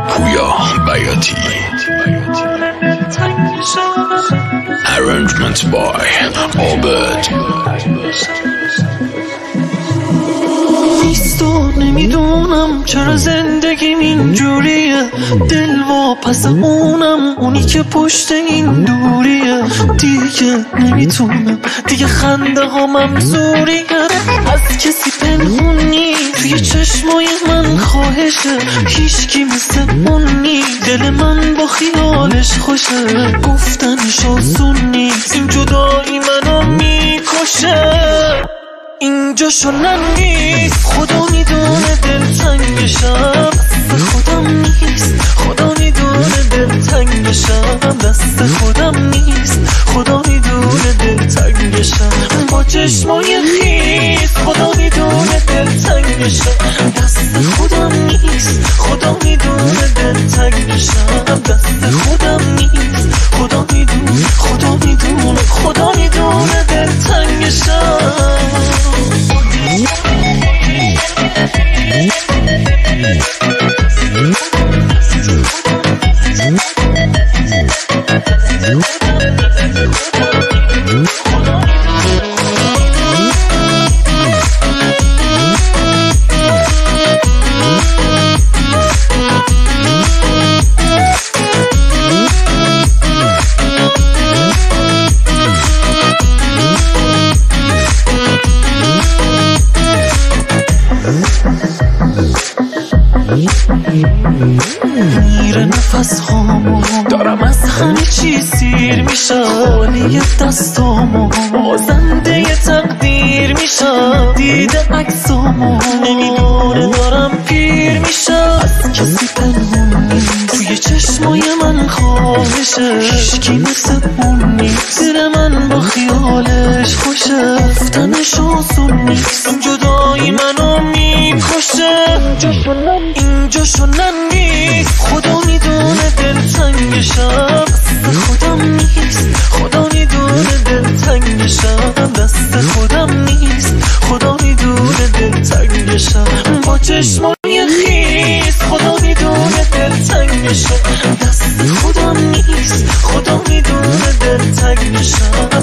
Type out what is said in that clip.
پویا بیاتی Arrangement by Obed نمیدونم چرا زندگیم اینجوریه، دل واپس اونم، اونی که پشت این دوریه. دیگه نمیتونم، دیگه خنده ها ممزوریه، از کسی پنهون نیست توی چشمای من خواهشه. هیچکی مثل اون نیست، دل من با خیالش خوشه. گفتنش آسون نیست، این جدایی منو میکشه. اینجا شلن نیست، خدا میدونه دلتنگشم. دست خودم نیست، خدا میدونه دلتنگشم. دست خودم نیست، خدا میدونه دلتنگشم. با چشمای خیس خدا میدونه دلتنگشم. دست خودم نیست، خدا میدونه دلتنگشم. دست خودم نیست، خدا میدونه، خدا میدونه، خدا میدونه دلتنگشم. میره نفس هامو، دارم از همه چی سیر میشم. خالی دستامو، بازنده تقدیر میشم. دیده عکسامو، نمیدونه دارم پیر میشم. از کسی پنهون نیست، توی چشمای من خواهشه. هیچکی مثل اون نیست، دل من با خیالش خوشه. گفتنش آسون نیست، این جدایی منو میکشه. اینجا شنن نیست، خدا میدونه دلتنگشم. دست خودم نیست، خدا میدونه دلتنگشم. دست خودم نیست، خدا میدونه دلتنگشم. با چشمای خیس خدا میدونه دلتنگشم. دست خودم نیست، خدا میدونه دلتنگشم.